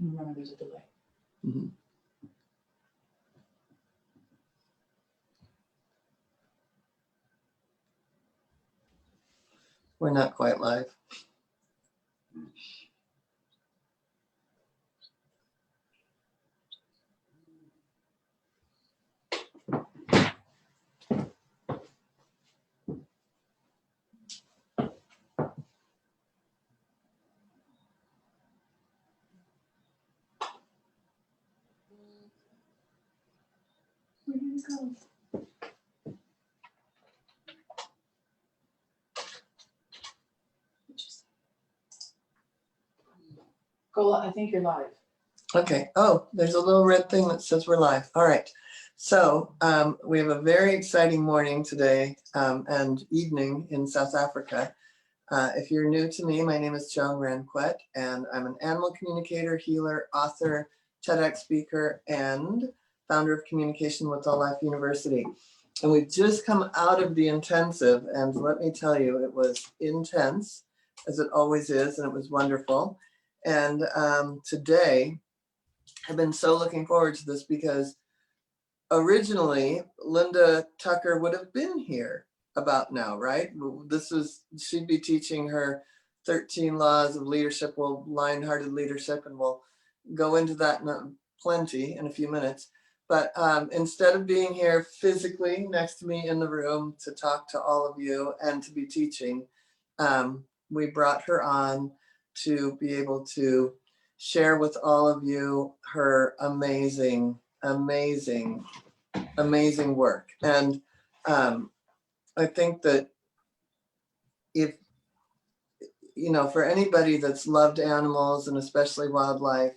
Remember, there's a delay. Mm-hmm. We're not quite live. Where did it go? Go, I think you're live. Okay. Oh, there's a little red thing that says we're live. All right. So we have a very exciting morning today and evening in South Africa. If you're new to me, my name is Joan Ranquet, and I'm an animal communicator, healer, author, TEDx speaker, and founder of Communication with All Life University. And we've just come out of the intensive, and let me tell you, it was intense, as it always is, and it was wonderful. And today, I've been so looking forward to this because originally Linda Tucker would have been here about now, right? She'd be teaching her 13 laws of leadership, LionHearted leadership, and we'll go into that plenty in a few minutes. But instead of being here physically next to me in the room to talk to all of you and to be teaching, we brought her on to be able to share with all of you her amazing, amazing, amazing work. And I think that if, you know, for anybody that's loved animals and especially wildlife,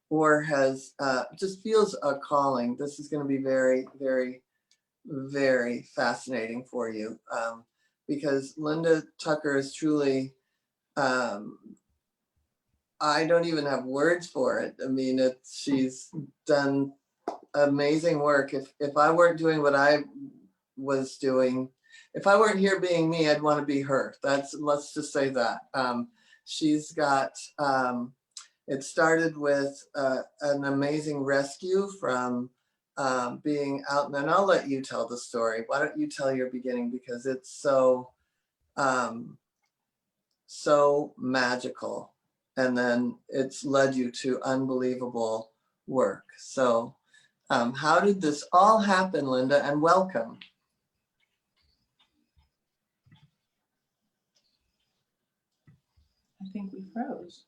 or has just feels a calling, this is going to be very, very, very fascinating for you, because Linda Tucker is truly, I don't even have words for it. I mean, she's done amazing work. If I weren't doing what I was doing, if I weren't here being me, I'd want to be her. Let's just say that. She's got, it started with an amazing rescue from being out, and then I'll let you tell the story. Why don't you tell your beginning, because it's so, so magical. And then it's led you to unbelievable work. So how did this all happen, Linda? And welcome. I think we froze.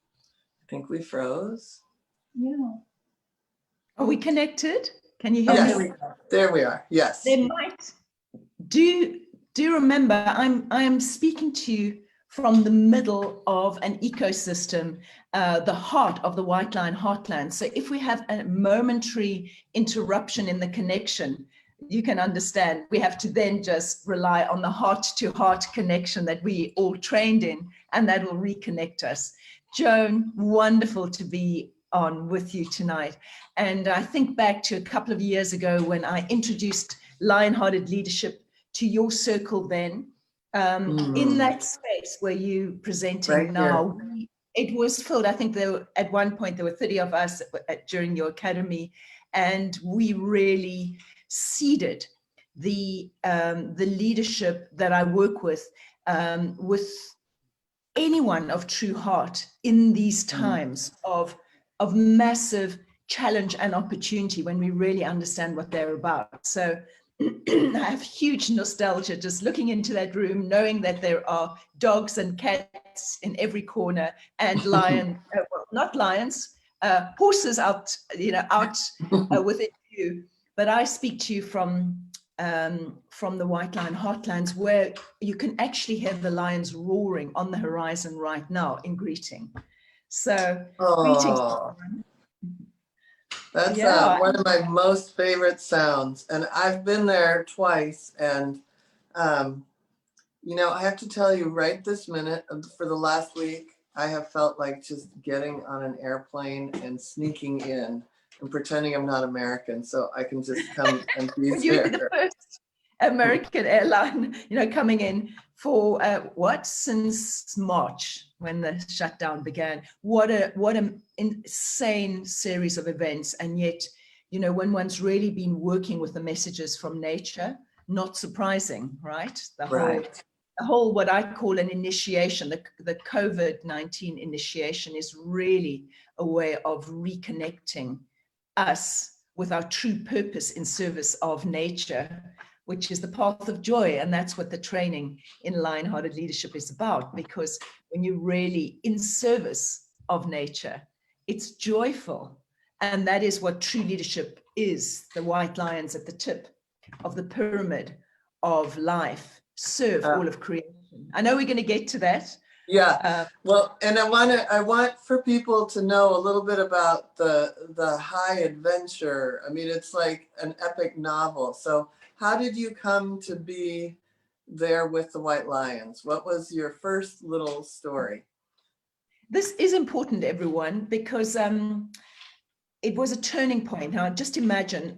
I think we froze. Yeah. Are we connected? Can you hear Yes. me? There we are. Yes. There might. Do remember, I am speaking to you from the middle of an ecosystem, the heart of the White Line Heartland. So if we have a momentary interruption in the connection, you can understand we have to then just rely on the heart-to-heart connection that we all trained in, and that will reconnect us. Joan, wonderful to be on with you tonight. And I think back to a couple of years ago when I introduced LionHearted Leadership to your circle then, in that space where you presenting right now, it was filled. I think at one point there were 30 of us during your academy, and we really seeded the leadership that I work with anyone of true heart in these times of massive challenge and opportunity, when we really understand what they're about. So I have huge nostalgia just looking into that room, knowing that there are dogs and cats in every corner, and well, not lions, horses out within you. But I speak to you from the White Line Heartlands, where you can actually hear the lions roaring on the horizon right now in greeting. So greetings. That's one of my most favorite sounds, and I've been there twice, and you know, I have to tell you right this minute, for the last week, I have felt like just getting on an airplane and sneaking in and pretending I'm not American, so I can just come and be there. The first. American airline, coming in for since March when the shutdown began. What an insane series of events. And yet, when one's really been working with the messages from nature, not surprising, right? The whole what I call an initiation, the COVID-19 initiation is really a way of reconnecting us with our true purpose in service of nature, which is the path of joy. And that's what the training in LionHearted Leadership is about, because when you're really in service of nature, it's joyful. And that is what true leadership is. The white lions at the tip of the pyramid of life serve all of creation. I know we're going to get to that. Yeah. Well, and I want for people to know a little bit about the high adventure. I mean, it's like an epic novel. So how did you come to be there with the white lions? What was your first little story? This is important, everyone, because it was a turning point. Now, just imagine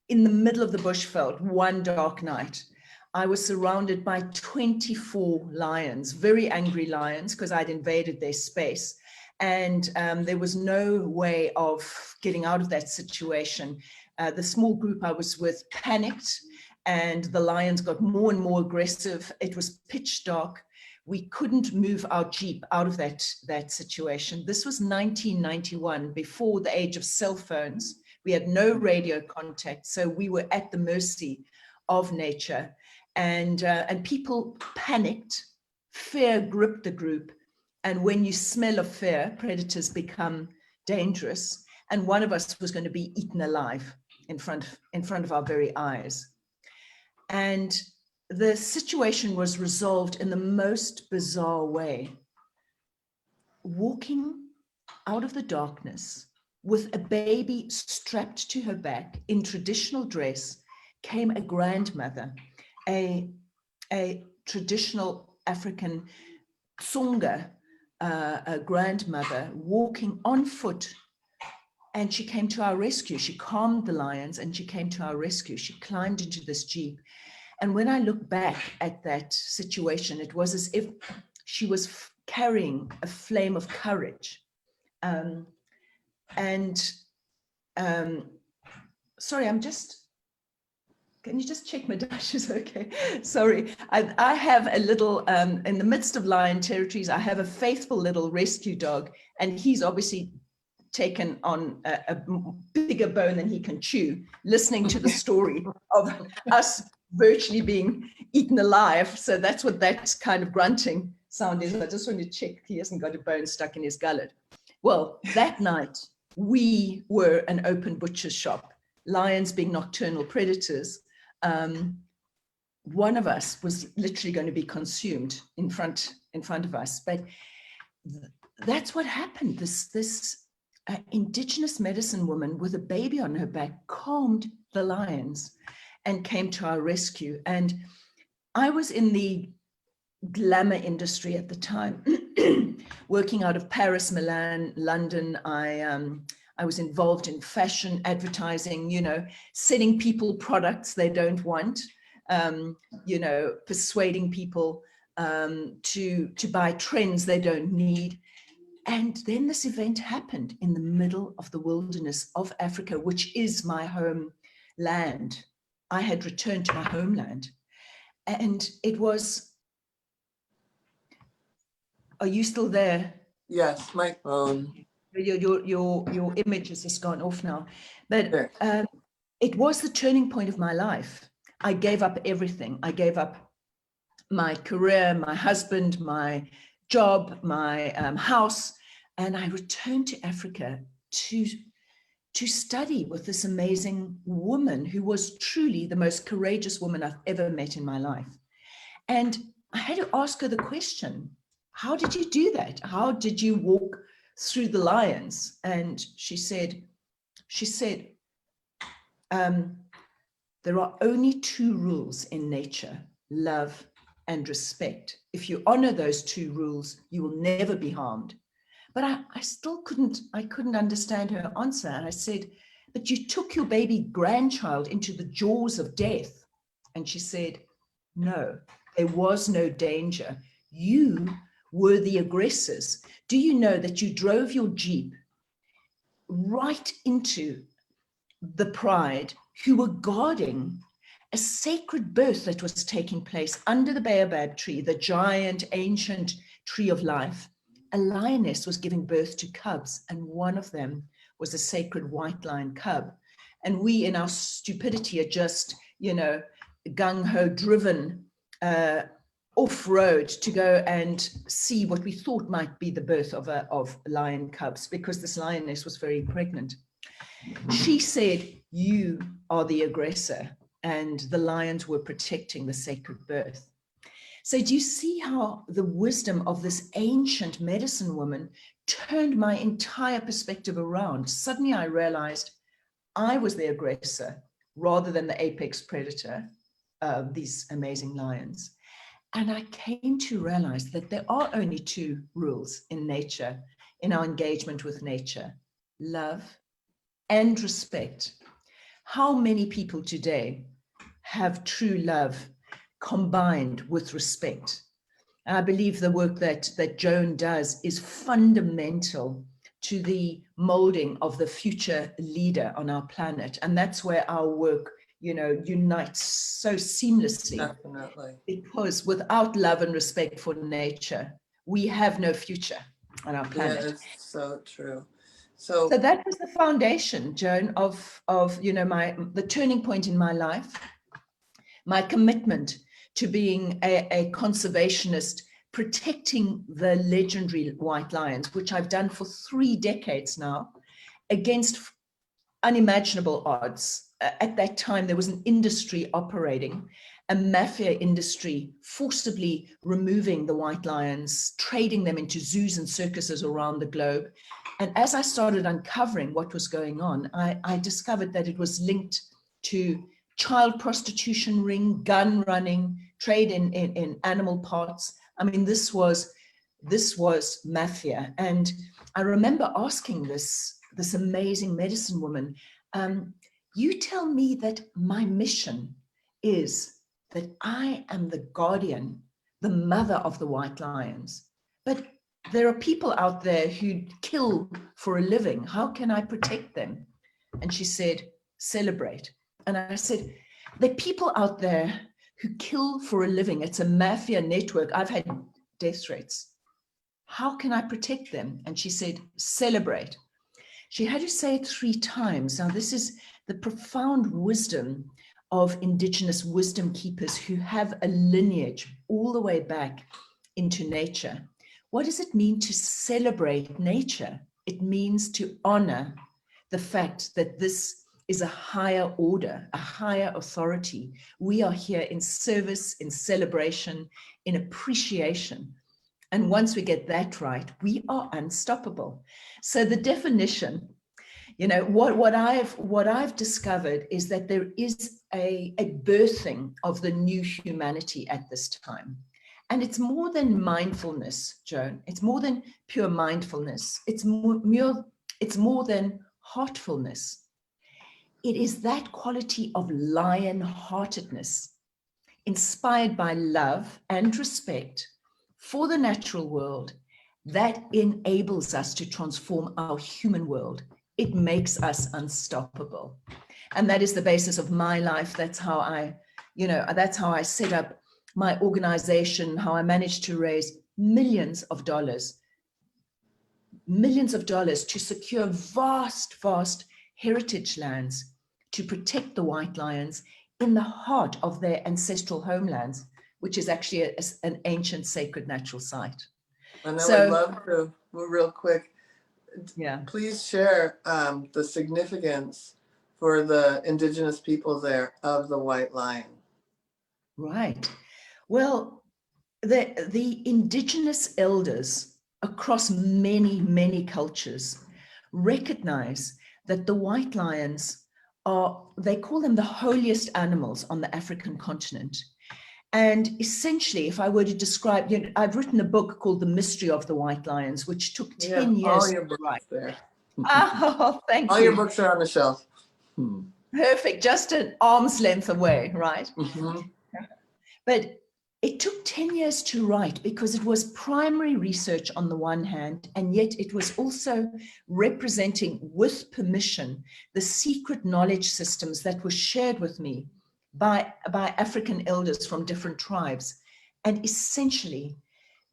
in the middle of the bushveld, one dark night, I was surrounded by 24 lions, very angry lions, because I'd invaded their space. And there was no way of getting out of that situation. The small group I was with panicked, and the lions got more and more aggressive. It was pitch dark. We couldn't move our Jeep out of that situation. This was 1991, before the age of cell phones. We had no radio contact, so we were at the mercy of nature. And people panicked. Fear gripped the group. And when you smell of fear, predators become dangerous. And one of us was going to be eaten alive in front of our very eyes. And the situation was resolved in the most bizarre way. Walking out of the darkness with a baby strapped to her back in traditional dress came a grandmother, a traditional African Tsonga, a grandmother walking on foot, and she came to our rescue. She calmed the lions and she came to our rescue. She climbed into this Jeep. And when I look back at that situation, it was as if she was carrying a flame of courage. Sorry, can you just check my dashes? Okay, sorry. I have a little, in the midst of lion territories, I have a faithful little rescue dog, and he's obviously taken on a bigger bone than he can chew, listening to the story of us virtually being eaten alive. So that's what that kind of grunting sound is. I just want to check he hasn't got a bone stuck in his gullet. Well, that night, we were an open butcher's shop, lions being nocturnal predators. One of us was literally going to be consumed in front of us. But that's what happened. This indigenous medicine woman with a baby on her back calmed the lions and came to our rescue. And I was in the glamour industry at the time, working out of Paris, Milan, London. I was involved in fashion, advertising, selling people products they don't want, persuading people to buy trends they don't need. And then this event happened in the middle of the wilderness of Africa, which is my homeland. I had returned to my homeland. And it was, are you still there? Yes, my phone. Your image has just gone off now. But Sure. It was the turning point of my life. I gave up everything. I gave up my career, my husband, my job, my house, and I returned to Africa to study with this amazing woman who was truly the most courageous woman I've ever met in my life. And I had to ask her the question, how did you do that? How did you walk through the lions? And she said, there are only two rules in nature, love and respect. If you honor those two rules, you will never be harmed. But I still couldn't understand her answer. And I said, but you took your baby grandchild into the jaws of death And she said, no, there was no danger. You were the aggressors. Do you know that you drove your Jeep right into the Pride, who were guarding a sacred birth that was taking place under the baobab tree, the giant ancient tree of life? A lioness was giving birth to cubs, and one of them was a sacred white lion cub. And we, in our stupidity, are just, gung-ho driven off-road to go and see what we thought might be the birth of lion cubs, because this lioness was very pregnant. She said, you are the aggressor, and the lions were protecting the sacred birth. So do you see how the wisdom of this ancient medicine woman turned my entire perspective around? Suddenly I realized I was the aggressor rather than the apex predator of these amazing lions. And I came to realize that there are only two rules in nature, in our engagement with nature: love and respect. How many people today have true love combined with respect? I believe the work that Joan does is fundamental to the molding of the future leader on our planet. And that's where our work, unites so seamlessly. Definitely. Because without love and respect for nature, we have no future on our planet. Yeah, it's so true. So that was the foundation, Joan, of the turning point in my life, my commitment to being a conservationist, protecting the legendary white lions, which I've done for 3 decades now, against unimaginable odds. At that time, there was an industry operating, a mafia industry, forcibly removing the white lions, trading them into zoos and circuses around the globe. And as I started uncovering what was going on, I discovered that it was linked to child prostitution ring, gun running, trade in animal parts. I mean, this was mafia. And I remember asking this amazing medicine woman, you tell me that my mission is that I am the guardian, the mother of the white lions, but there are people out there who kill for a living. How can I protect them? And she said, celebrate. And I said, there are people out there who kill for a living. It's a mafia network. I've had death threats. How can I protect them? And she said, celebrate. She had to say it 3 times. Now, this is the profound wisdom of indigenous wisdom keepers who have a lineage all the way back into nature. What does it mean to celebrate nature? It means to honor the fact that this is a higher order, a higher authority. We are here in service, in celebration, in appreciation. And once we get that right, we are unstoppable. So the definition, what I've discovered is that there is a birthing of the new humanity at this time. And it's more than mindfulness, Joan. It's more than pure mindfulness. It's more than heartfulness. It is that quality of lion-heartedness, inspired by love and respect for the natural world, that enables us to transform our human world. It makes us unstoppable. And that is the basis of my life. That's how I set up my organization, how I managed to raise millions of dollars to secure vast, vast heritage lands to protect the white lions in the heart of their ancestral homelands, which is actually an ancient sacred natural site. And I would love to, real quick, please share the significance for the indigenous people there of the white lion. Right. Well, the indigenous elders across many, many cultures recognize that the white lions they call them the holiest animals on the African continent. And essentially, if I were to describe, I've written a book called The Mystery of the White Lions, which took 10 years all your books to write. there. Oh, thank you. All your books are on the shelf. Perfect, just an arm's length away, right? Mhm. But it took 10 years to write because it was primary research on the one hand, and yet it was also representing, with permission, the secret knowledge systems that were shared with me by African elders from different tribes. And essentially,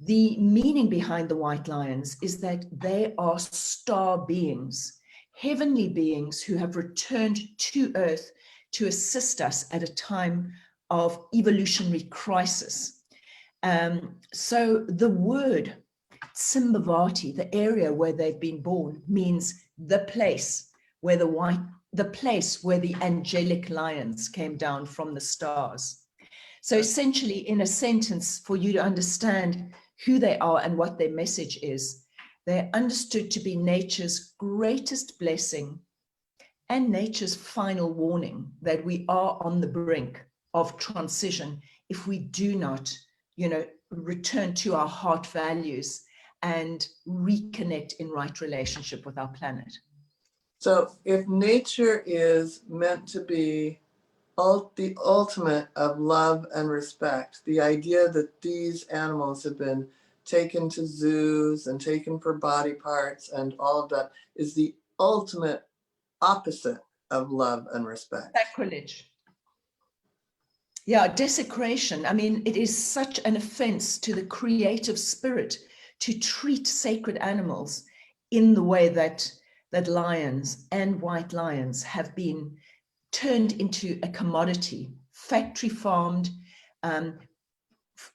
the meaning behind the white lions is that they are star beings, heavenly beings who have returned to Earth to assist us at a time of evolutionary crisis. So the word Tsimbavati, the area where they've been born, means the place where the place where the angelic lions came down from the stars. So essentially, in a sentence, for you to understand who they are and what their message is, they're understood to be nature's greatest blessing and nature's final warning that we are on the brink of transition if we do not, return to our heart values and reconnect in right relationship with our planet. So if nature is meant to be the ultimate of love and respect, the idea that these animals have been taken to zoos and taken for body parts and all of that is the ultimate opposite of love and respect. Sacrilege. Yeah, desecration. I mean, it is such an offense to the creative spirit to treat sacred animals in the way that lions and white lions have been turned into a commodity, factory farmed,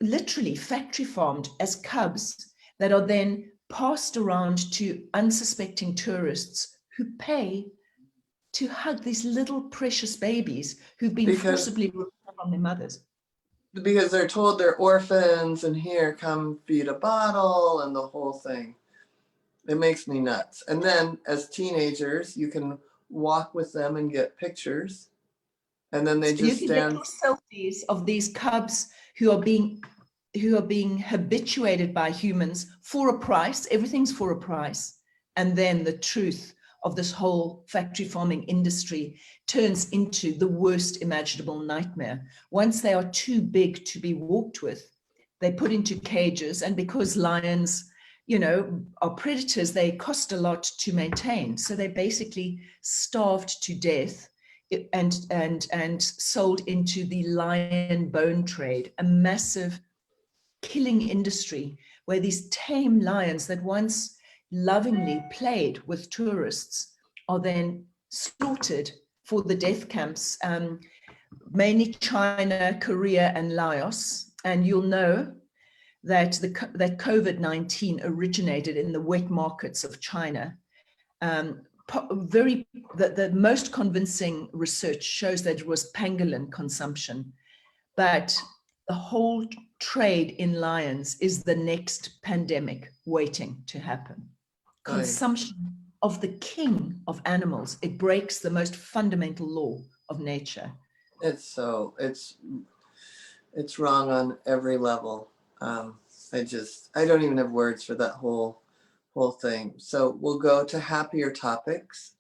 literally factory farmed as cubs that are then passed around to unsuspecting tourists who pay to hug these little precious babies who've been forcibly removed from their mothers. Because they're told they're orphans and here, come feed a bottle and the whole thing. It makes me nuts. And then as teenagers, you can walk with them and get pictures. And then they just stand. You can get selfies of these cubs who are being habituated by humans for a price. Everything's for a price. And then the truth of this whole factory farming industry turns into the worst imaginable nightmare. Once they are too big to be walked with, they put into cages. And because lions, are predators, they cost a lot to maintain. So they're basically starved to death and sold into the lion bone trade, a massive killing industry where these tame lions that once lovingly played with tourists are then slaughtered for the death camps, mainly China, Korea, and Laos. And you'll know that that COVID-19 originated in the wet markets of China. The most convincing research shows that it was pangolin consumption, but the whole trade in lions is the next pandemic waiting to happen. Consumption of the king of animals. It breaks the most fundamental law of nature. It's wrong on every level. I don't even have words for that whole thing. So we'll go to happier topics.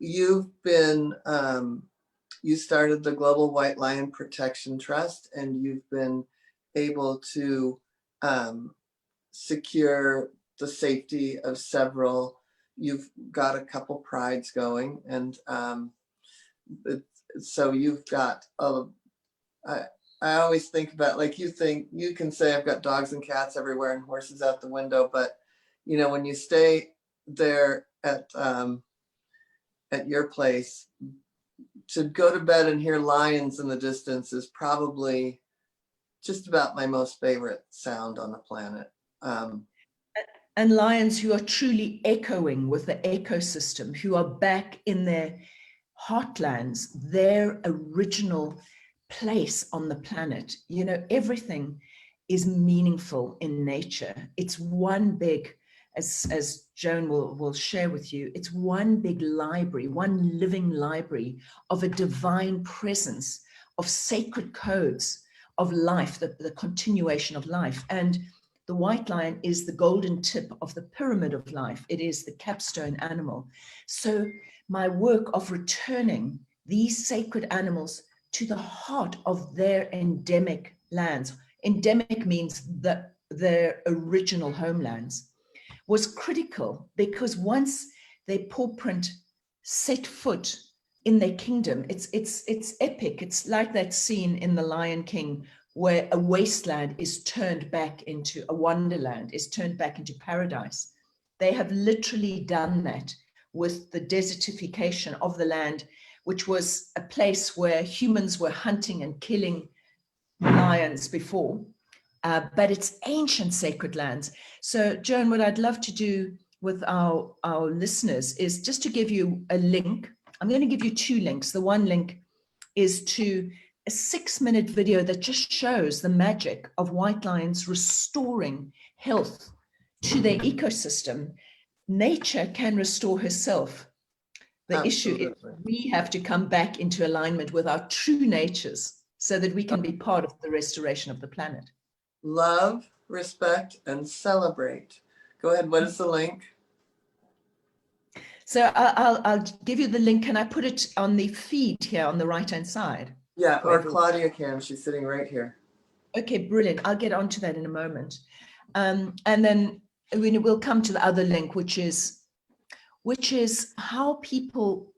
You've been, you started the Global White Lion Protection Trust, and you've been able to secure the safety of several. You've got a couple prides going, and so you've got I always think about, like, you can say I've got dogs and cats everywhere and horses out the window, but when you stay there at your place, to go to bed and hear lions in the distance is probably just about my most favorite sound on the planet. And lions who are truly echoing with the ecosystem, who are back in their heartlands, their original place on the planet. Everything is meaningful in nature. It's one big, as Joan will share with you, it's one big library, one living library of a divine presence, of sacred codes of life, the continuation of life. And the white lion is the golden tip of the pyramid of life. It is the capstone animal. So my work of returning these sacred animals to the heart of their endemic lands. Endemic means their original homelands, was critical, because once their paw print set foot in their kingdom, it's epic. It's like that scene in The Lion King where a wasteland is turned back into a wonderland, is turned back into paradise. They have literally done that with the desertification of the land, which was a place where humans were hunting and killing lions before, but it's ancient sacred lands. So Joan, what I'd love to do with our listeners is just to give you a link. I'm going to give you two links. The one link is to a 6-minute video that just shows the magic of white lions restoring health to their ecosystem. Nature can restore herself. The issue is we have to come back into alignment with our true natures so that we can be part of the restoration of the planet. Love, respect, and celebrate. Go ahead. What is the link? So I'll give you the link. Can I put it on the feed here on the right-hand side? Yeah, or Claudia can. She's sitting right here. Okay, brilliant. I'll get onto that in a moment. And then we'll come to the other link, which is how people,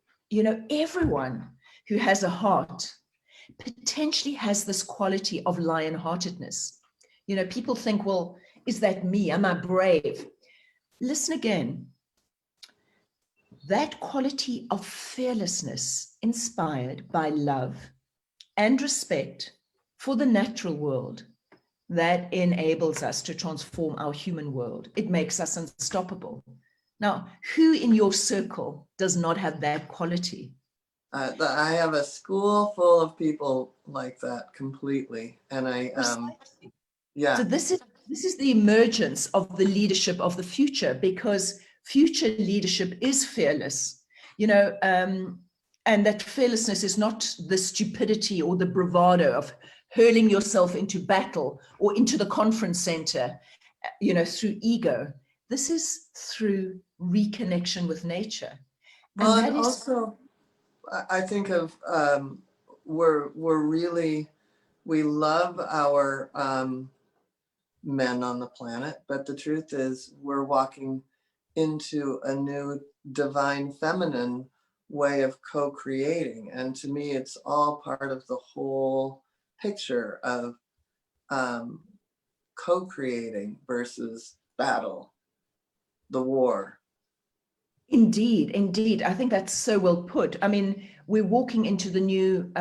everyone who has a heart potentially has this quality of lion-heartedness. People think, well, is that me? Am I brave? Listen again. That quality of fearlessness inspired by love and respect for the natural world that enables us to transform our human world. It makes us unstoppable. Now, who in your circle does not have that quality? I have a school full of people like that completely. And yeah. So this is the emergence of the leadership of the future, because future leadership is fearless, and that fearlessness is not the stupidity or the bravado of hurling yourself into battle or into the conference center, through ego. This is through reconnection with nature. Well, and also, I think of we love our men on the planet, but the truth is we're walking into a new divine feminine way of co-creating. And to me, it's all part of the whole picture of co-creating versus battle, the war. Indeed. I think that's so well put. I mean, we're walking into the new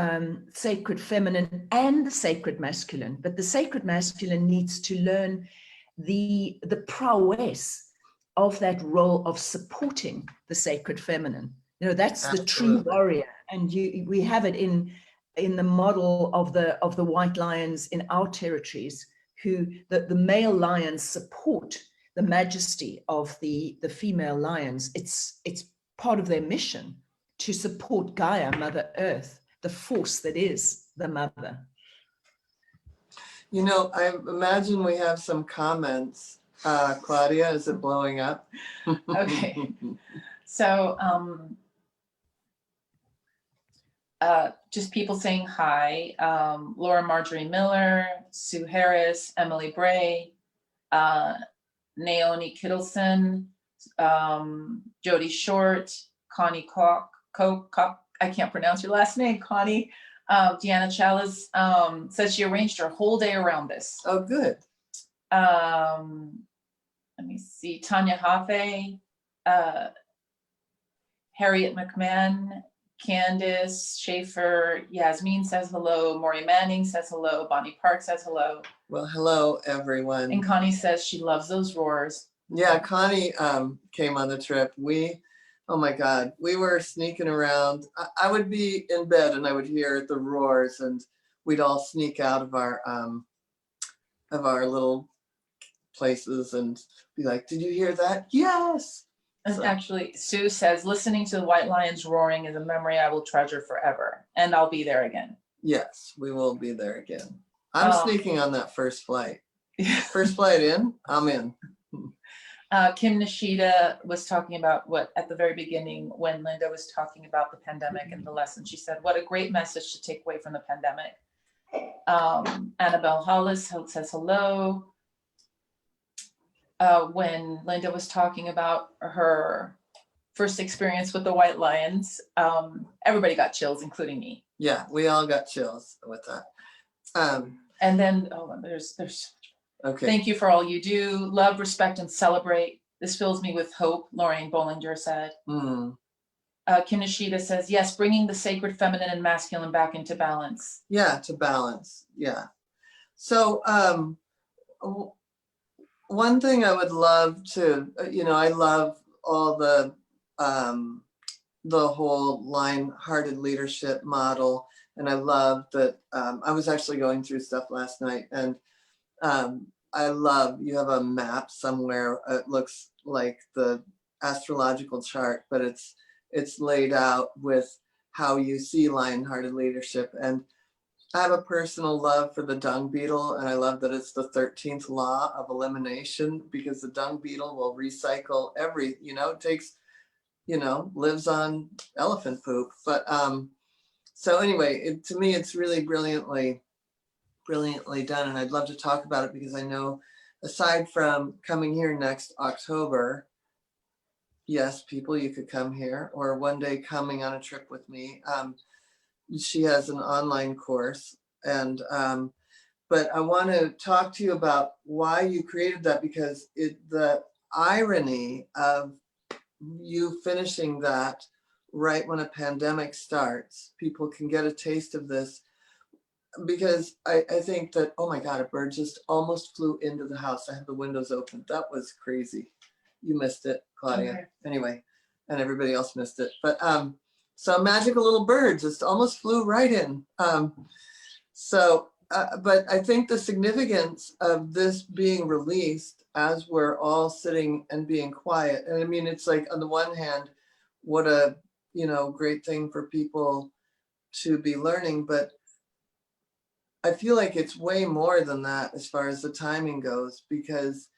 sacred feminine and the sacred masculine, but the sacred masculine needs to learn the prowess of that role of supporting the sacred feminine. That's Absolutely. The true warrior. And we have it in the model of the white lions in our territories, who the male lions support the majesty of the female lions. It's part of their mission to support Gaia, Mother Earth, the force that is the mother. I imagine we have some comments. Claudia, is it blowing up? Okay. So just people saying hi. Laura Marjorie Miller, Sue Harris, Emily Bray, Naomi Kittleson, Jody Short, Connie Koch, I can't pronounce your last name, Connie. Deanna Chalice says she arranged her whole day around this. Oh, good. Let me see, Tanya Hafe, Harriet McMahon, Candace Schaefer, Yasmin says hello, Maury Manning says hello, Bonnie Park says hello. Well, hello, everyone. And Connie says she loves those roars. Yeah, Connie came on the trip. Oh my God, we were sneaking around. I would be in bed and I would hear the roars, and we'd all sneak out of our little places and be like, "Did you hear that?" Yes. And actually, Sue says, listening to the white lions roaring is a memory I will treasure forever, and I'll be there again. Yes, we will be there again. I'm sneaking on that first flight. First flight in, I'm in. Kim Nishida was talking about what at the very beginning when Linda was talking about the pandemic and the lesson. She said, what a great message to take away from the pandemic. Annabelle Hollis says hello. When Linda was talking about her first experience with the white lions, everybody got chills, including me. Yeah, we all got chills with that. And then, there's Okay. Thank you for all you do. Love, respect, and celebrate. This fills me with hope, Lorraine Bollinger said. Kim Nishida says, yes, bringing the sacred feminine and masculine back into balance. Yeah, to balance. Yeah. So one thing I would love to, I love all the whole LionHearted leadership model. And I love that I was actually going through stuff last night, and I love, you have a map somewhere. It looks like the astrological chart, but it's laid out with how you see LionHearted leadership. And I have a personal love for the dung beetle, and I love that it's the 13th law of elimination, because the dung beetle will recycle it takes, lives on elephant poop. But so anyway, to me, it's really brilliantly done, and I'd love to talk about it, because I know, aside from coming here next October, yes, people, you could come here, or one day coming on a trip with me. She has an online course, and but I want to talk to you about why you created that, because the irony of you finishing that right when a pandemic starts, people can get a taste of this. Because I think that, oh my God, a bird just almost flew into the house. I have the windows open. That was crazy. You missed it, Claudia. Okay. Anyway, and everybody else missed it. But so a magical little bird just almost flew right in. But I think the significance of this being released as we're all sitting and being quiet. And I mean, it's like, on the one hand, what a, great thing for people to be learning, but I feel like it's way more than that as far as the timing goes, because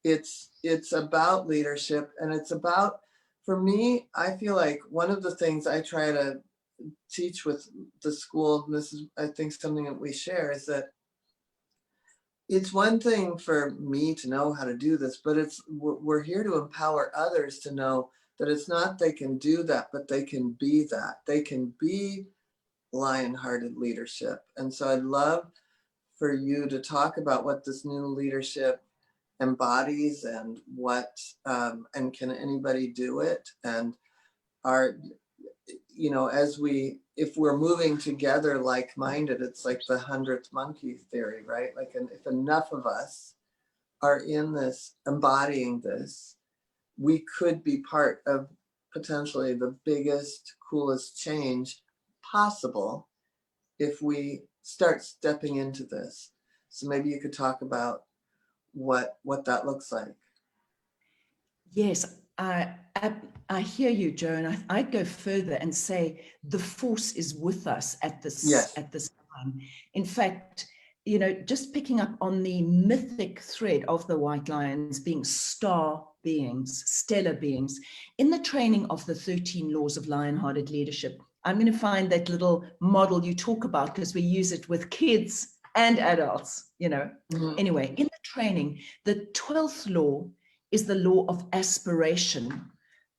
it's about leadership, and it's about, for me, I feel like one of the things I try to teach with the school, and this is, I think, something that we share, is that it's one thing for me to know how to do this, but we're here to empower others to know that it's not they can do that, but they can be that. They can be LionHearted leadership. And so I'd love for you to talk about what this new leadership embodies, and what and can anybody do it, and if we're moving together like-minded, it's like the 100th monkey theory, right? Like, if enough of us are in this, embodying this, we could be part of potentially the biggest, coolest change possible if we start stepping into this. So maybe you could talk about what that looks like. Yes, I hear you, Joan. I'd go further and say the force is with us at this time. In fact, just picking up on the mythic thread of the white lions being star beings, stellar beings, in the training of the 13 laws of LionHearted leadership, I'm going to find that little model you talk about, because we use it with kids and adults, Mm-hmm. Anyway, in the training, the 12th law is the law of aspiration,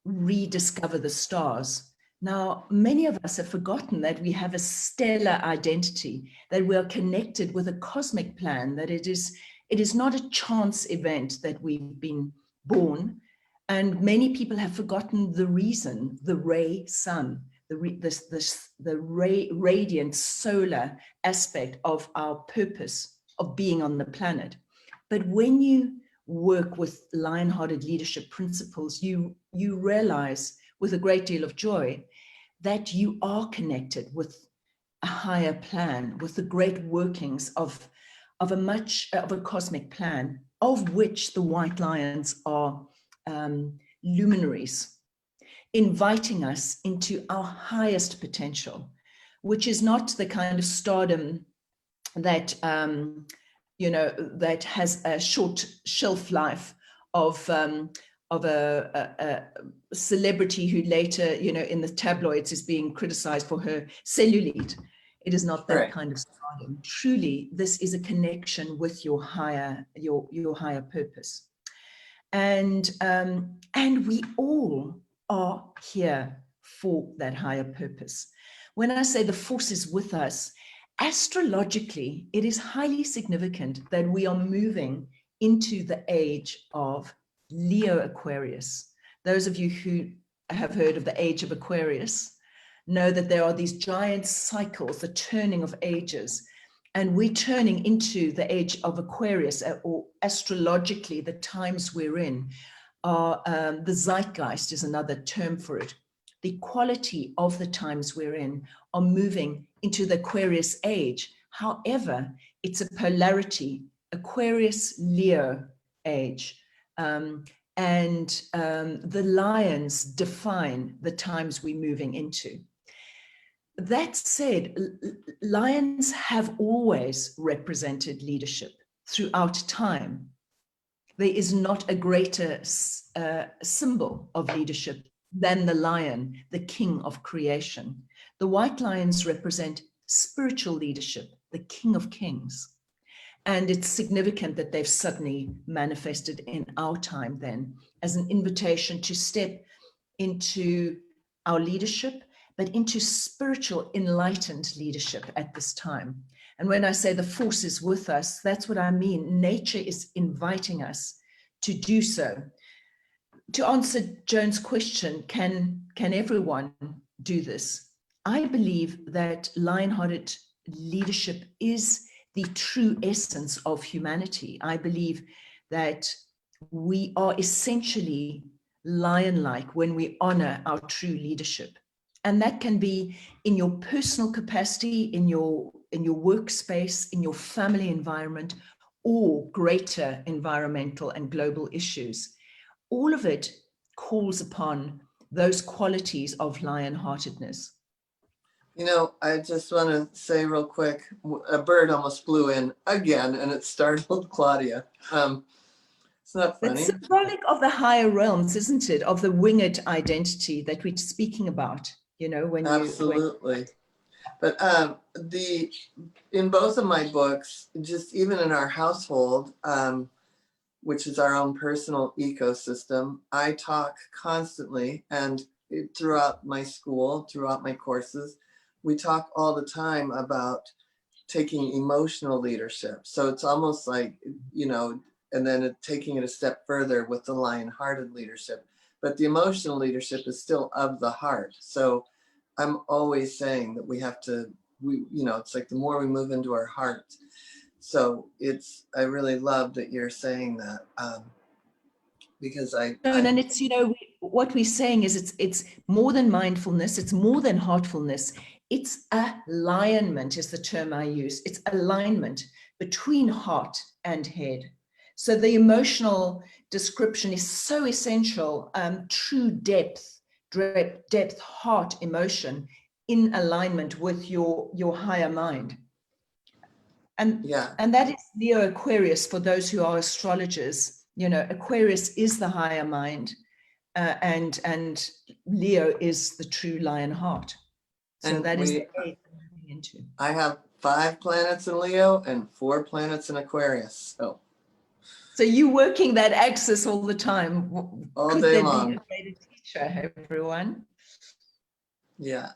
rediscover the stars. Now, many of us have forgotten that we have a stellar identity, that we are connected with a cosmic plan, that it is not a chance event that we've been born. And many people have forgotten the reason, the ray sun, the radiant solar aspect of our purpose of being on the planet. But when you work with LionHearted leadership principles, you realize with a great deal of joy that you are connected with a higher plan, with the great workings of a cosmic plan, of which the white lions are luminaries, inviting us into our highest potential, which is not the kind of stardom that you know, that has a short shelf life of a celebrity who later, you know, in the tabloids is being criticized for her cellulite. It is not that Right. kind of stardom. Truly, this is a connection with your higher purpose. And we all are here for that higher purpose. When I say the force is with us, astrologically, it is highly significant that we are moving into the age of Leo Aquarius. Those of you who have heard of the age of Aquarius know that there are these giant cycles, the turning of ages, and we're turning into the age of Aquarius, or astrologically, the times we're in are, the zeitgeist is another term for it. The quality of the times we're in are moving into the Aquarius age. However, it's a polarity, Aquarius Leo age. The lions define the times we're moving into. That said, lions have always represented leadership throughout time. There is not a greater symbol of leadership than the lion, the king of creation. The white lions represent spiritual leadership, the king of kings. And it's significant that they've suddenly manifested in our time then as an invitation to step into our leadership, but into spiritual enlightened leadership at this time. And when I say the force is with us, that's what I mean. Nature is inviting us to do so. To answer Joan's question, can everyone do this? I believe that LionHearted leadership is the true essence of humanity. I believe that we are essentially lion-like when we honor our true leadership. And that can be in your personal capacity, in your workspace, in your family environment, or greater environmental and global issues. All of it calls upon those qualities of lion-heartedness. You know, I just want to say real quick, a bird almost flew in again and it startled Claudia. It's not funny. It's symbolic of the higher realms, isn't it? Of the winged identity that we're speaking about, you know, when Absolutely. But in both of my books, just even in our household, which is our own personal ecosystem, I talk constantly, and throughout my school, throughout my courses, we talk all the time about taking emotional leadership. So it's almost like, you know, and then taking it a step further with the lion-hearted leadership. But the emotional leadership is still of the heart. So I'm always saying that we have to, you know, it's like the more we move into our heart. So I really love that you're saying that, because and it's, you know, what we're saying is it's more than mindfulness, it's more than heartfulness, it's alignment is the term I use. It's alignment between heart and head. So the emotional description is so essential, true depth, heart emotion in alignment with your higher mind. And that is Leo Aquarius for those who are astrologers. You know, Aquarius is the higher mind, and Leo is the true lion heart. So that is the age we're moving into. I have 5 planets in Leo and 4 planets in Aquarius. So you working that axis all the time. All day long. Be a greater teacher, everyone? Yeah.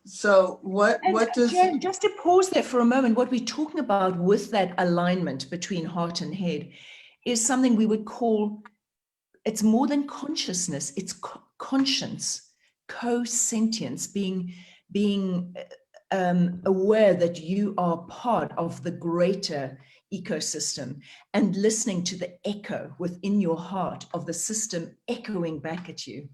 So what does... Joan, just to pause there for a moment, what we're talking about with that alignment between heart and head is something we would call, it's more than consciousness, it's conscience, co-sentience, being aware that you are part of the greater ecosystem and listening to the echo within your heart of the system echoing back at you.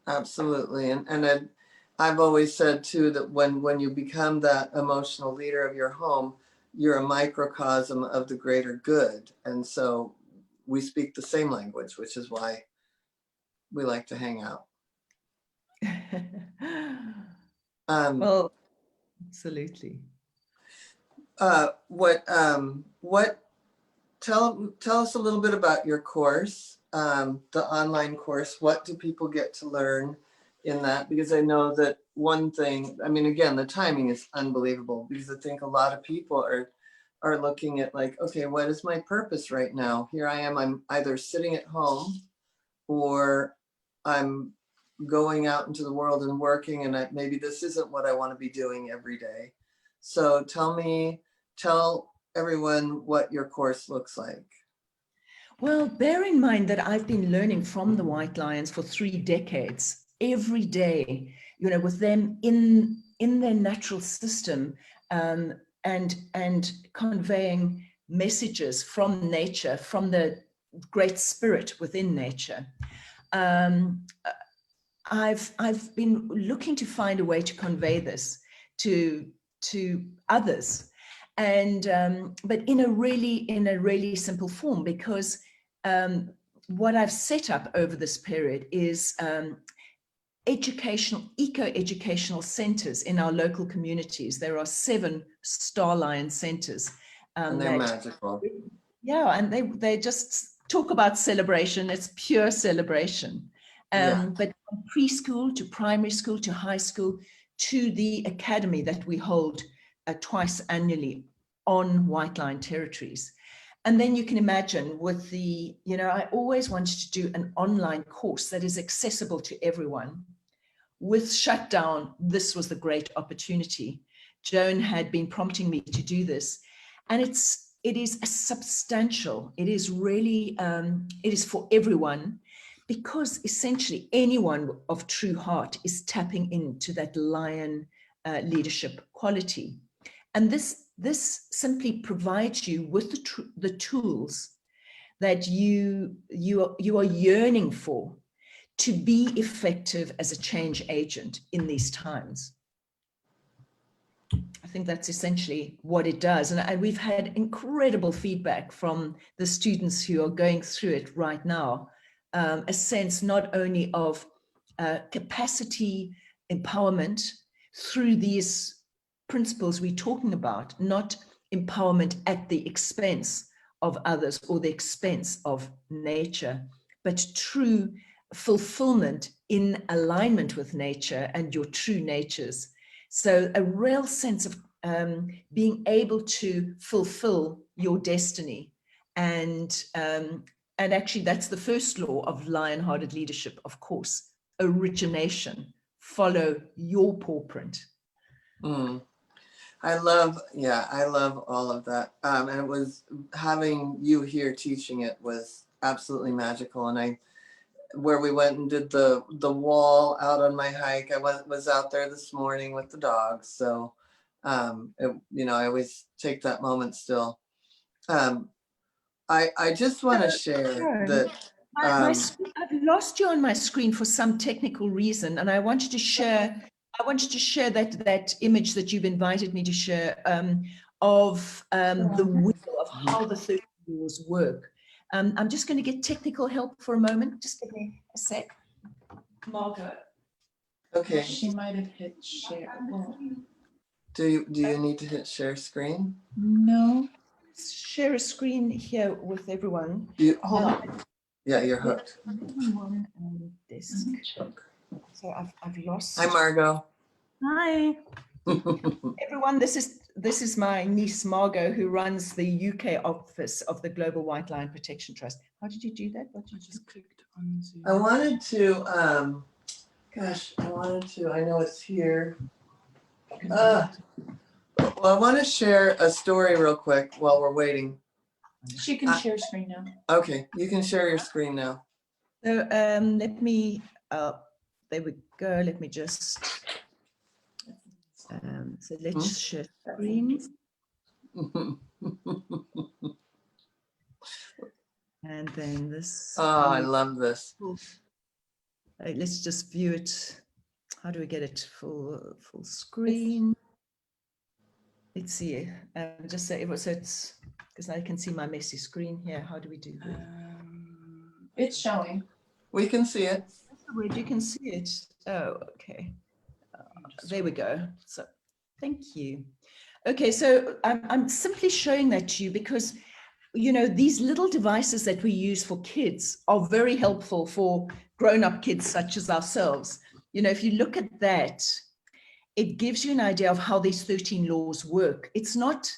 Absolutely. And I've always said too, that when you become that emotional leader of your home, you're a microcosm of the greater good. And so we speak the same language, which is why we like to hang out. Well, absolutely. Tell us a little bit about your course, the online course. What do people get to learn in that? Because I know that one thing, I mean, again, the timing is unbelievable, because I think a lot of people are looking at like, okay, what is my purpose right now? Here I am, I'm either sitting at home or I'm going out into the world and working, and maybe this isn't what I want to be doing every day. So tell everyone what your course looks like. Well, bear in mind that I've been learning from the white lions for 3 decades, every day, you know, with them in their natural system, and conveying messages from nature, from the great spirit within nature. I've been looking to find a way to convey this to others, and but in a really simple form, because what I've set up over this period is eco-educational centers in our local communities. There are 7 Star Lion centers. And they're magical. Yeah, and they just talk about celebration. It's pure celebration. But from preschool to primary school to high school to the academy that we hold twice annually on white lion territories. And then you can imagine with the, you know, I always wanted to do an online course that is accessible to everyone. With shutdown, this was the great opportunity. Joan had been prompting me to do this, and it is a substantial, it is really, it is for everyone, because essentially anyone of true heart is tapping into that lion leadership quality. And this simply provides you with the tools that you are yearning for to be effective as a change agent in these times. I think that's essentially what it does. And we've had incredible feedback from the students who are going through it right now. A sense not only of capacity empowerment through these principles we're talking about, not empowerment at the expense of others or the expense of nature, but true fulfillment in alignment with nature and your true natures. So a real sense of being able to fulfill your destiny. And actually that's the first law of LionHearted leadership, of course, origination, follow your paw print. I love all of that. And it was, having you here teaching it was absolutely magical. And where we went and did the wall out on my hike, I was out there this morning with the dogs. So, you know, I always take that moment still. I just want to share that. I've lost you on my screen for some technical reason, and I wanted to share that image that you've invited me to share of the wheel of how the 30 laws work. I'm just going to get technical help for a moment. Just give me a sec. Margaret. Okay. She might have hit share. Do you need to hit share screen? No. Share a screen here with everyone. Hold on. Yeah, you're hooked. One and this. So I've lost. Hi, Margot. Hi. Everyone, this is my niece Margot, who runs the UK office of the Global White Lion Protection Trust. How did you do that? What did you just clicked on Zoom? I wanted to, I know it's here. Well, I want to share a story real quick while we're waiting. She can share screen now. Okay, you can share your screen now. So let me, there we go. Let me just, so let's share screen. And then this. Oh, I love this. Let's just view it. How do we get it full screen? Let's see. Just say so it's because I can see my messy screen here. How do we do that? It's showing. We can see it. That's the word. You can see it. Oh, okay. There we go. So, thank you. Okay, so I'm simply showing that to you because, you know, these little devices that we use for kids are very helpful for grown-up kids such as ourselves. You know, if you look at that, it gives you an idea of how these 13 laws work. It's not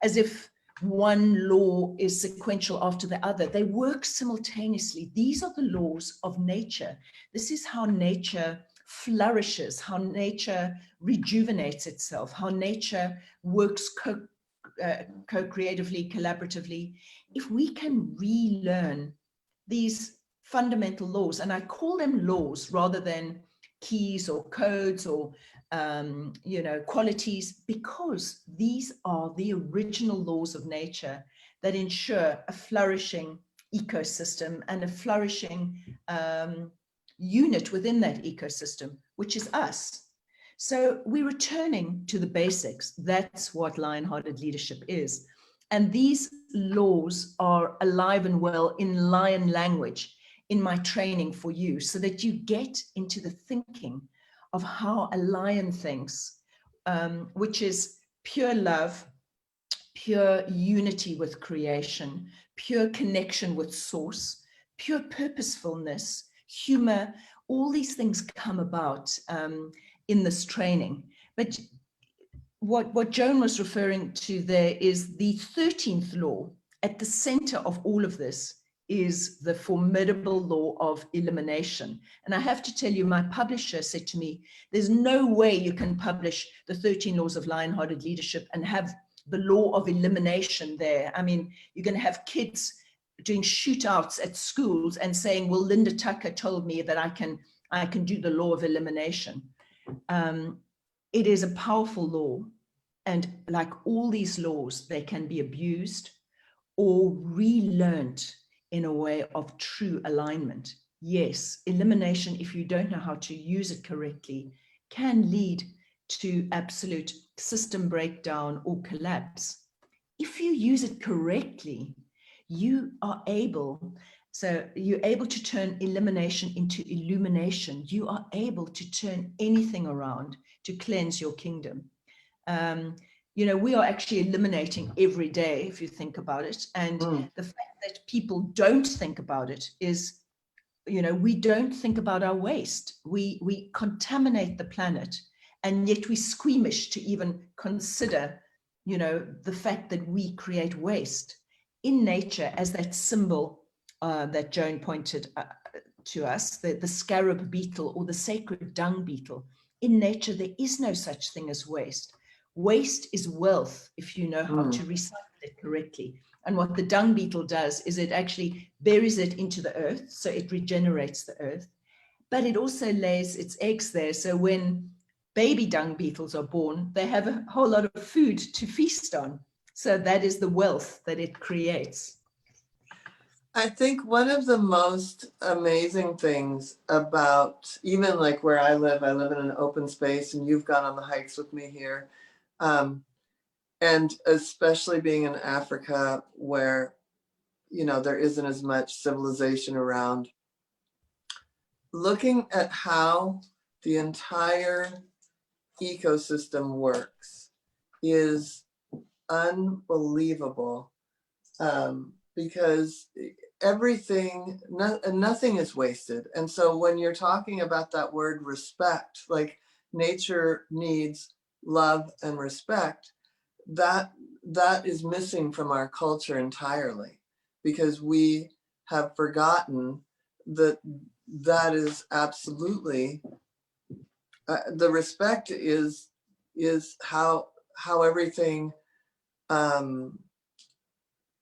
as if one law is sequential after the other. They work simultaneously. These are the laws of nature. This is how nature flourishes, how nature rejuvenates itself, how nature works co-creatively, collaboratively. If we can relearn these fundamental laws, and I call them laws rather than keys or codes or you know, qualities, because these are the original laws of nature that ensure a flourishing ecosystem and a flourishing unit within that ecosystem, which is us. So we're returning to the basics. That's what LionHearted leadership is. And these laws are alive and well in lion language in my training for you, so that you get into the thinking of how a lion thinks, which is pure love, pure unity with creation, pure connection with source, pure purposefulness, humor. All these things come about in this training. But what Joan was referring to there is the 13th law. At the center of all of this is the formidable law of elimination. And I have to tell you, my publisher said to me, there's no way you can publish the 13 laws of LionHearted leadership and have the law of elimination there. I mean, you're going to have kids doing shootouts at schools and saying, well, Linda Tucker told me that I can do the law of elimination. It is a powerful law. And like all these laws, they can be abused or relearned in a way of true alignment. Yes, elimination, if you don't know how to use it correctly, can lead to absolute system breakdown or collapse. If you use it correctly, you are able, so you're able to turn elimination into illumination. You are able to turn anything around to cleanse your kingdom. You know, we are actually eliminating every day, if you think about it. And the fact that people don't think about it is, you know, we don't think about our waste. We contaminate the planet, and yet we're squeamish to even consider, you know, the fact that we create waste. In nature, as that symbol that Joan pointed to us, the scarab beetle or the sacred dung beetle, in nature, there is no such thing as waste. Waste is wealth if you know how to recycle it correctly. And what the dung beetle does is it actually buries it into the earth, so it regenerates the earth, but it also lays its eggs there. So when baby dung beetles are born, they have a whole lot of food to feast on. So that is the wealth that it creates. I think one of the most amazing things about even like where I live in an open space, and you've gone on the hikes with me here. And especially being in Africa where, you know, there isn't as much civilization around, looking at how the entire ecosystem works is unbelievable, because everything, nothing is wasted. And so when you're talking about that word respect, like nature needs love and respect, that is missing from our culture entirely, because we have forgotten that is absolutely the respect is how everything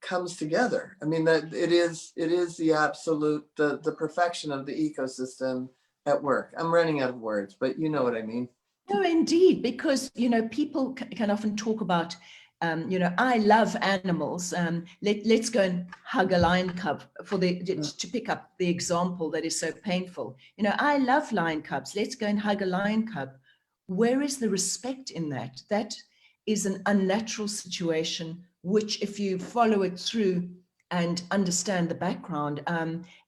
comes together. I mean, that it is the absolute, the perfection of the ecosystem at work. I'm running out of words, but you know what I mean. No, indeed, because, you know, people can often talk about, you know, I love animals. Let's go and hug a lion cub to pick up the example that is so painful. You know, I love lion cubs. Let's go and hug a lion cub. Where is the respect in that? That is an unnatural situation, which if you follow it through and understand the background,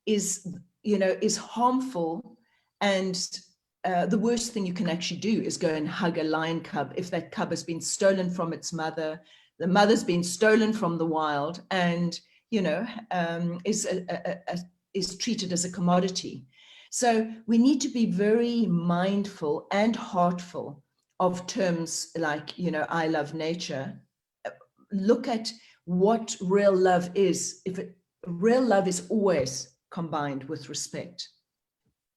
is, you know, is harmful and the worst thing you can actually do is go and hug a lion cub if that cub has been stolen from its mother, the mother's been stolen from the wild, and is treated as a commodity. So we need to be very mindful and heartful of terms like, I love nature. Look at what real love is. Real love is always combined with respect.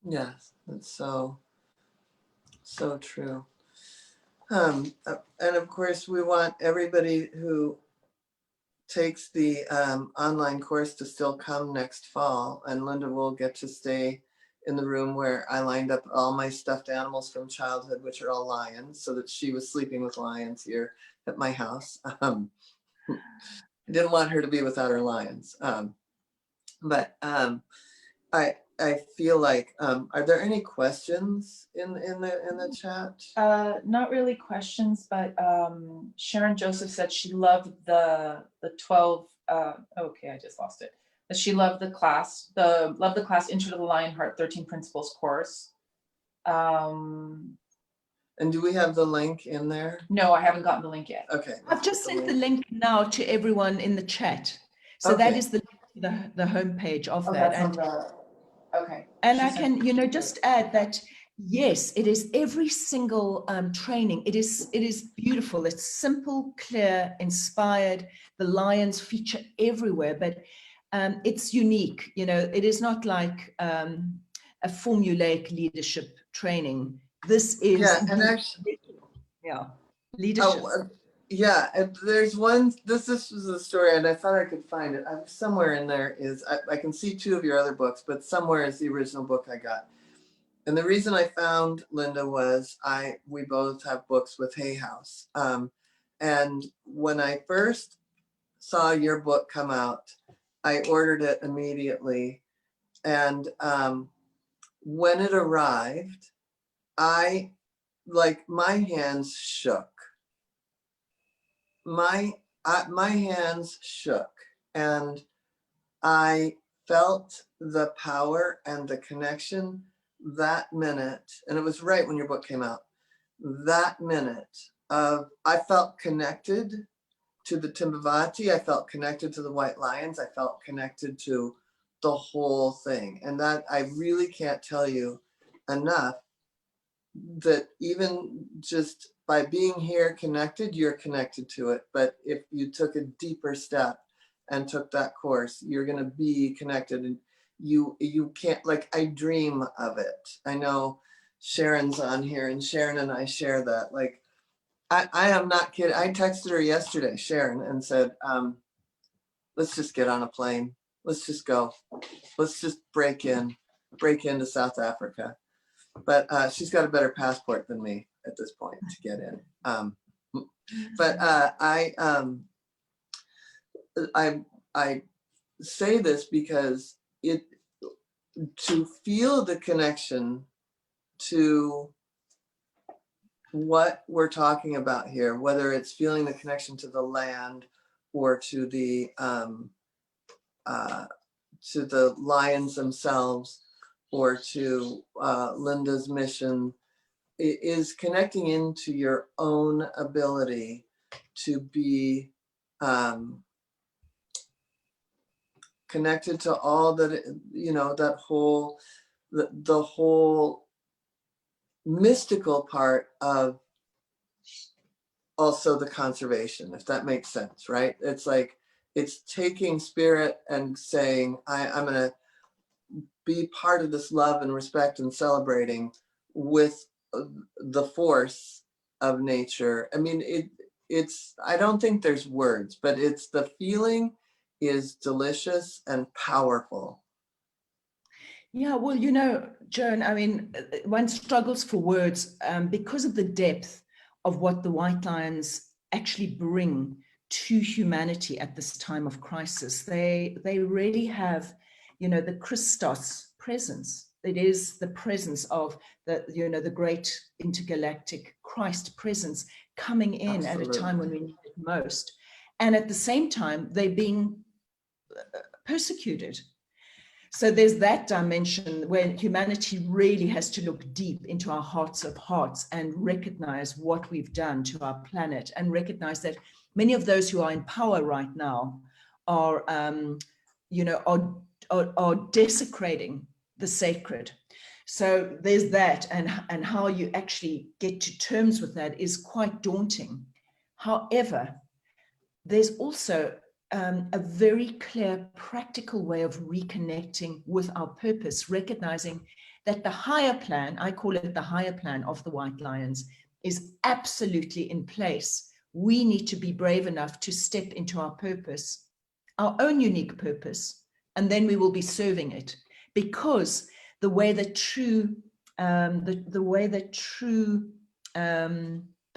Yes, that's so true. And of course, we want everybody who takes the online course to still come next fall, and Linda will get to stay in the room where I lined up all my stuffed animals from childhood, which are all lions, so that she was sleeping with lions here at my house. I didn't want her to be without her lions. But I feel like, are there any questions in the chat? Not really questions, but Sharon Joseph said she loved the 12. Okay, I just lost it. That she loved the class, Intro to the Lionheart 13 Principles course. And do we have the link in there? No, I haven't gotten the link yet. Okay. I've just sent the link now to everyone in the chat. So Okay. that is the homepage of Oh, that. that's on the, okay. And I can, just add that, yes, it is every single training. It is beautiful. It's simple, clear, inspired. The lions feature everywhere, but it's unique. It is not like a formulaic leadership training. This is leadership. Yeah, and there's one, this was a story, and I thought I could find it. Somewhere in there is, I can see two of your other books, but somewhere is the original book I got. And the reason I found Linda was we both have books with Hay House. And when I first saw your book come out, I ordered it immediately. And when it arrived, my hands shook. My hands shook, and I felt the power and the connection that minute. And it was right when your book came out. That minute I felt connected to the Timbavati. I felt connected to the White Lions. I felt connected to the whole thing. And that I really can't tell you enough, that even just by being here connected, you're connected to it. But if you took a deeper step and took that course, you're going to be connected. And you can't, like, I dream of it. I know Sharon's on here, and Sharon and I share that. Like, I am not kidding. I texted her yesterday, Sharon, and said, let's just get on a plane. Let's just go. Let's just break into South Africa. But she's got a better passport than me at this point to get in. But I say this because to feel the connection to what we're talking about here, whether it's feeling the connection to the land or to the lions themselves, or to Linda's mission, is connecting into your own ability to be connected to all that, that whole, the whole mystical part of also the conservation, if that makes sense, right? It's like, it's taking spirit and saying, I'm going to be part of this love and respect and celebrating with the force of nature. I mean, it's, I don't think there's words, but it's, the feeling is delicious and powerful. Yeah, well, Joan, I mean, one struggles for words because of the depth of what the White Lions actually bring to humanity at this time of crisis. They really have, the Christos presence. It is the presence of the great intergalactic Christ presence coming in Absolutely. At a time when we need it most. And at the same time, they're being persecuted. So there's that dimension where humanity really has to look deep into our hearts of hearts and recognize what we've done to our planet, and recognize that many of those who are in power right now are, are desecrating the sacred. So there's that, and how you actually get to terms with that is quite daunting. However, there's also a very clear, practical way of reconnecting with our purpose, recognizing that the higher plan, I call it the higher plan of the White Lions, is absolutely in place. We need to be brave enough to step into our purpose, our own unique purpose, and then we will be serving it. Because the way that true,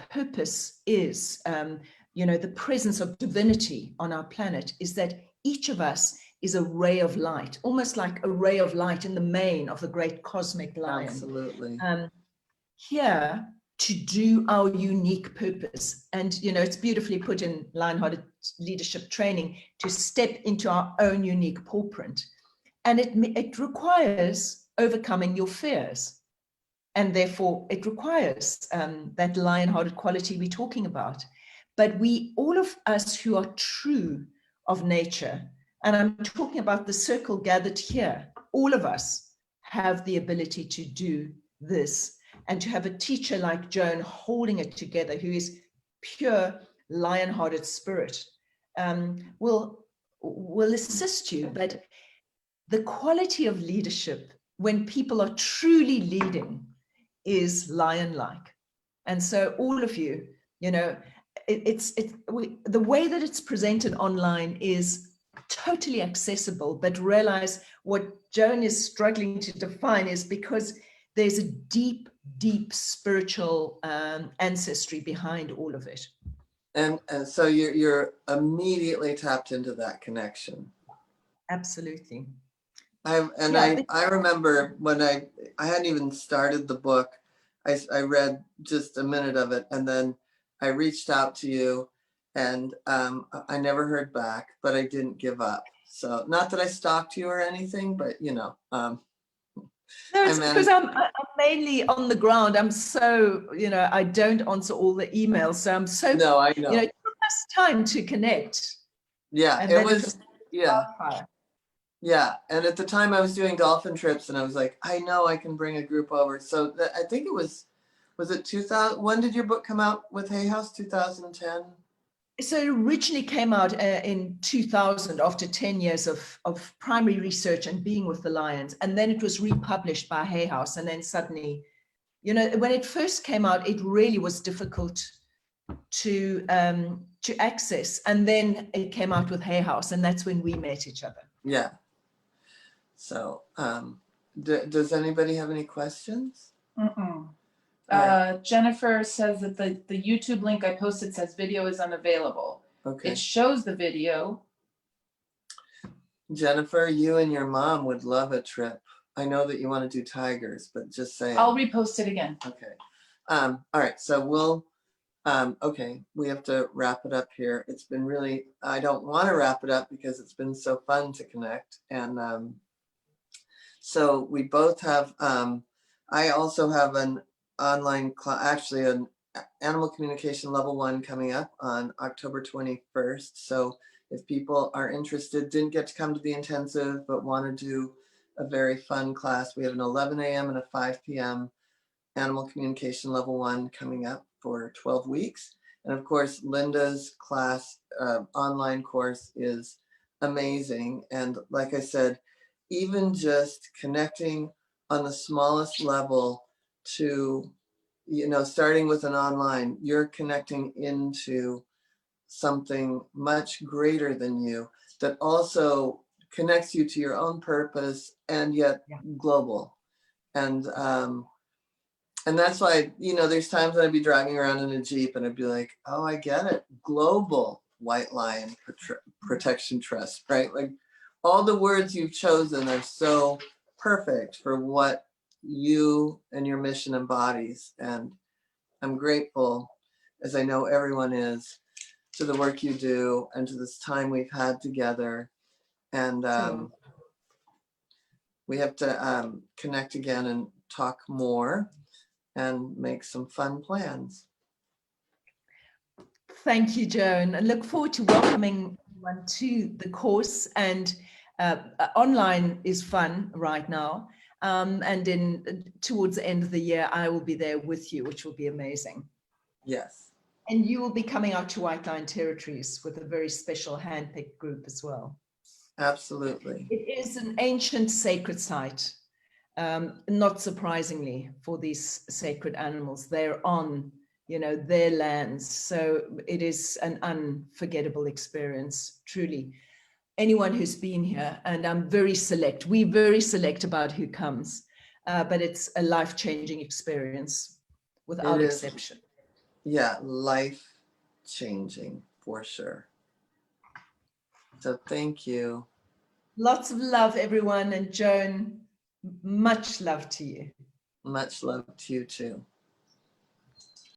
purpose is, the presence of divinity on our planet, is that each of us is a ray of light, almost like a ray of light in the mane of the great cosmic lion. Absolutely. Here to do our unique purpose. And, it's beautifully put in LionHearted leadership training to step into our own unique paw print. And it requires overcoming your fears. And therefore it requires that lion-hearted quality we're talking about. But all of us who are true of nature, and I'm talking about the circle gathered here, all of us have the ability to do this, and to have a teacher like Joan holding it together, who is pure lion-hearted spirit, will assist you. But the quality of leadership, when people are truly leading, is lion-like. And so all of you, the way that it's presented online is totally accessible, but realize what Joan is struggling to define is because there's a deep, deep spiritual ancestry behind all of it. And so you're immediately tapped into that connection. Absolutely. I remember when I hadn't even started the book, I read just a minute of it, and then I reached out to you, and I never heard back, but I didn't give up. So not that I stalked you or anything, but no, it's because I'm mainly on the ground. I'm so, I don't answer all the emails. So I'm so, no, I know. It took us time to connect. Yeah, and it was yeah. Wildfire. Yeah, and at the time I was doing dolphin trips, and I was like, I know I can bring a group over. So I think it was it 2000? When did your book come out with Hay House? 2010? So it originally came out in 2000 after 10 years of primary research and being with the Lions. And then it was republished by Hay House. And then suddenly, when it first came out, it really was difficult to access. And then it came out with Hay House, and that's when we met each other. Yeah. So does anybody have any questions? Jennifer says that the YouTube link I posted says video is unavailable. Okay. It shows the video. Jennifer, you and your mom would love a trip. I know that you want to do tigers, but just saying. I'll repost it again. Okay. All right. So we'll, okay, we have to wrap it up here. It's been really, I don't want to wrap it up because it's been so fun to connect. And so we both have, I also have an online class, actually an animal communication level 1 coming up on October 21st. So if people are interested, didn't get to come to the intensive, but want to do a very fun class, we have an 11 a.m. and a 5 p.m. animal communication level 1 coming up for 12 weeks. And of course, Linda's class, online course is amazing. And like I said, even just connecting on the smallest level to, starting with an online, you're connecting into something much greater than you that also connects you to your own purpose and yet global. And that's why, there's times that I'd be driving around in a Jeep and I'd be like, oh, I get it. Global White Lion Protection Trust, right? Like all the words you've chosen are so perfect for what you and your mission embodies. And I'm grateful, as I know everyone is, to the work you do and to this time we've had together. And we have to connect again and talk more and make some fun plans. Thank you, Joan. I look forward to welcoming everyone to the course, and online is fun right now. And towards the end of the year, I will be there with you, which will be amazing. Yes. And you will be coming out to White Line territories with a very special handpicked group as well. Absolutely. It is an ancient sacred site, not surprisingly, for these sacred animals. They're on, their lands. So it is an unforgettable experience, truly. Anyone who's been here, and we're very select about who comes, but it's a life-changing experience without exception. Yeah, life-changing for sure. So thank you. Lots of love, everyone. And Joan, much love to you. Much love to you too.